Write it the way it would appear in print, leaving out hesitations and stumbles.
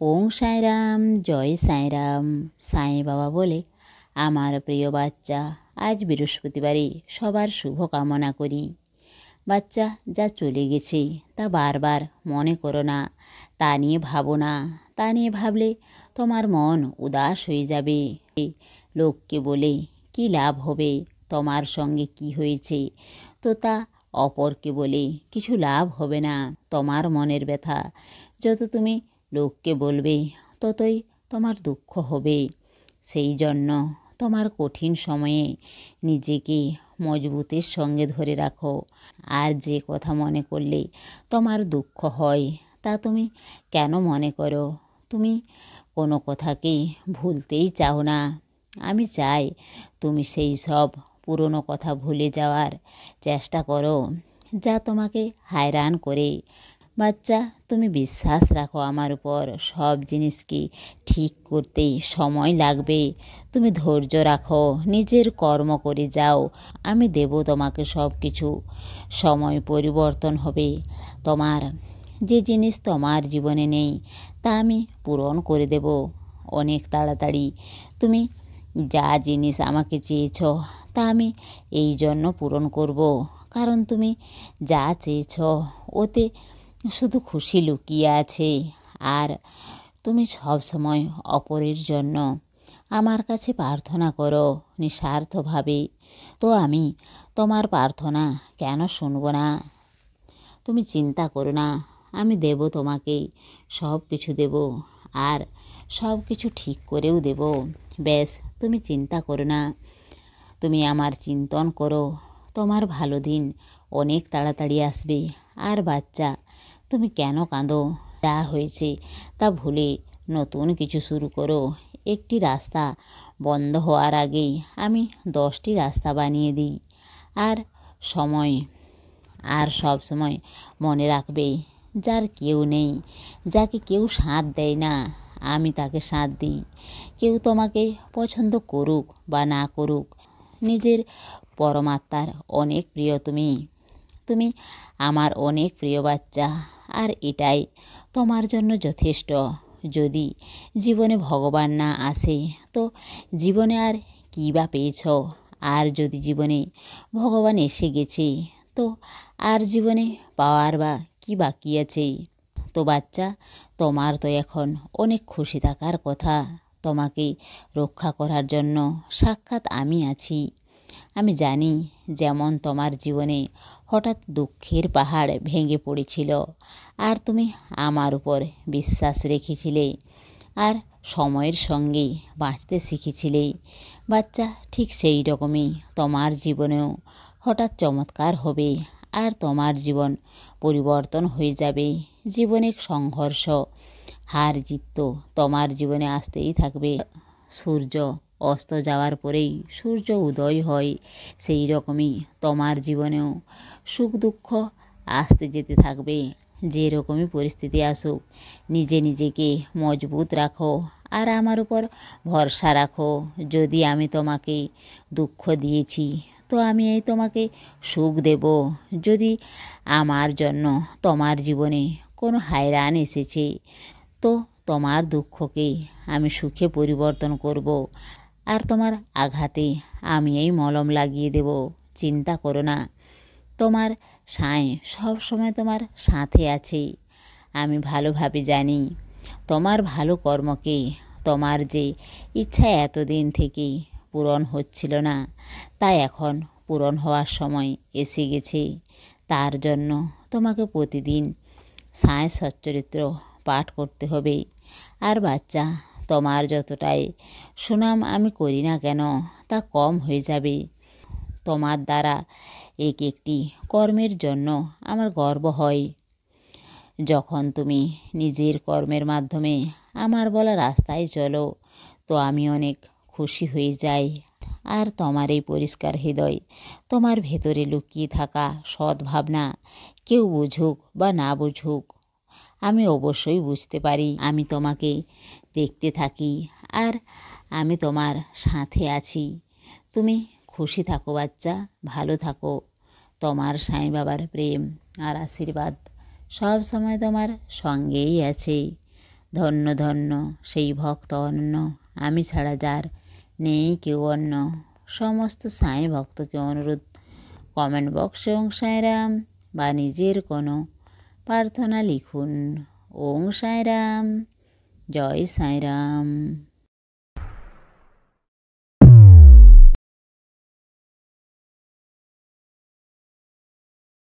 ওং সাঁইরাম, জয় সাঁইরাম। সাঁই বাবা বলে, আমার প্রিয় বাচ্চা, আজ বৃহস্পতিবারে সবার শুভ কামনা করি। বাচ্চা, যা চলে গেছে তা বারবার মনে করো না, তা নিয়ে ভাবো না। তা নিয়ে ভাবলে তোমার মন উদাস হয়ে যাবে। লোককে বলে কি লাভ হবে? তোমার সঙ্গে কি হয়েছে তো তা অপরকে বলে কিছু লাভ হবে না। তোমার মনের ব্যথা যত তুমি লোককে বলবে ততই তোমার দুঃখ হবে। সেই জন্য তোমার কঠিন সময়ে নিজেকে মজবুতের সঙ্গে ধরে রাখো। আর যে কথা মনে করলে তোমার দুঃখ হয় তা তুমি কেন মনে করো? তুমি কোনো কথাকে ভুলতেই চাও না। আমি চাই তুমি সেই সব পুরনো কথা ভুলে যাওয়ার চেষ্টা করো যা তোমাকে hayরান করে। বাচ্চা, তুমি বিশ্বাস রাখো আমার উপর। সব জিনিসকে ঠিক করতে সময় লাগবে। তুমি ধৈর্য রাখো, নিজের কর্ম করে যাও। আমি দেব তোমাকে সব কিছু। সময় পরিবর্তন হবে। তোমার যে জিনিস তোমার জীবনে নেই তা আমি পূরণ করে দেব অনেক তাড়াতাড়ি। তুমি যা জিনিস আমাকে চেয়েছ তা আমি এই জন্য পূরণ করব, কারণ তুমি যা চেয়েছ ওতে শুধু খুশি লুকিয়ে আছে। আর তুমি সব সময় অপরের জন্য আমার কাছে প্রার্থনা করো নিঃস্বার্থভাবে। তো আমি তোমার প্রার্থনা কেন শুনব না? তুমি চিন্তা করো না, আমি দেব তোমাকে সব কিছু দেব, আর সব কিছু ঠিক করেও দেব। ব্যাস, তুমি চিন্তা করো না। তুমি আমার চিন্তন করো, তোমার ভালো দিন অনেক তাড়াতাড়ি আসবে। আর বাচ্চা, তুমি কেন কাঁদো? যা হয়েছে তা ভুলে নতুন কিছু শুরু করো। একটি রাস্তা বন্ধ হওয়ার আগেই আমি 10টি রাস্তা বানিয়ে দিই। আর সব সময় মনে রাখবে, যার কেউ নেই, যাকে কেউ সাথ দেয় না, আমি তাকে সাথ দিই। কেউ তোমাকে পছন্দ করুক বা না করুক, নিজের পরমাত্মার অনেক প্রিয় তুমি। তুমি আমার অনেক প্রিয় বাচ্চা, আর এটাই তোমার জন্য যথেষ্ট। যদি জীবনে ভগবান না আসে তো জীবনে আর কী বা পেয়েছ? আর যদি জীবনে ভগবান এসে গেছে তো আর জীবনে পাওয়ার বা কী বাকি আছে? তো বাচ্চা, তোমার তো এখন অনেক খুশি থাকার কথা। তোমাকে রক্ষা করার জন্য সাক্ষাৎ আমি আছি। আমি জানি, যেমন তোমার জীবনে হঠাৎ দুঃখের পাহাড় ভেঙে পড়েছিল আর তুমি আমার উপর বিশ্বাস রেখেছিলে আর সময়ের সঙ্গে বাঁচতে শিখেছিলে। বাচ্চা, ঠিক সেই রকমই তোমার জীবনেও হঠাৎ চমৎকার হবে আর তোমার জীবন পরিবর্তন হয়ে যাবে। জীবনের সংঘর্ষ, হার জিত তো তোমার জীবনে আসতেই থাকবে। সূর্য অস্ত যাওয়ার পরেই সূর্য উদয় হয়, সেই রকমই তোমার জীবনেও সুখ দুঃখ আসতে যেতে থাকবে। যে রকমই পরিস্থিতি আসুক, নিজেকে মজবুত রাখো আর আমার উপর ভরসা রাখো। যদি আমি তোমাকে দুঃখ দিয়েছি তো আমি এই তোমাকে সুখ দেব। যদি আমার জন্য তোমার জীবনে কোনো hayরান এসেছে তো তোমার দুঃখকে আমি সুখে পরিবর্তন করব, আর তোমার আঘাতে আমি এই মলম লাগিয়ে দেব। চিন্তা করো না, তোমার সাঁই সব সময় তোমার সাথে আছে। আমি ভালোভাবে জানি তোমার ভালো কর্মকে, তোমার যে ইচ্ছা এতদিন থেকে পূরণ হচ্ছিল না তা এখন পূরণ হওয়ার সময় এসে গেছে। তার জন্য তোমাকে প্রতিদিন সাঁই সচ্চরিত্র পাঠ করতে হবে। আর বাচ্চা, তোমার যতটাই সুনাম আমি করি না কেন তা কম হয়ে যাবে। তোমার দ্বারা একটি কর্মের জন্য আমার গর্ব হয়। যখন তুমি নিজের কর্মের মাধ্যমে আমার বলা রাস্তায় চলো তো আমি অনেক খুশি হয়ে যাই। আর তোমার এই পরিষ্কার হৃদয়, তোমার ভেতরে লুকিয়ে থাকা সৎ ভাবনা কেউ বুঝুক বা না বুঝুক, আমি অবশ্যই বুঝতে পারি। আমি তোমাকে দেখতে থাকি আর আমি তোমার সাথে আছি। তুমি খুশি থাকো বাচ্চা, ভালো থাকো। তোমার সাঁই বাবার প্রেম আর আশীর্বাদ সব সময় তোমার সঙ্গেই আছে। ধন্য ধন্য সেই ভক্ত অন্য, আমি ছাড়া যার নেই কেউ অন্য। সমস্ত সাঁই ভক্তকে অনুরোধ, কমেন্ট বক্সে ওং সাঁইরাম বা নিজের কোনো প্রার্থনা লিখুন। ওং সাঁইরাম, জয় সাঁইরাম।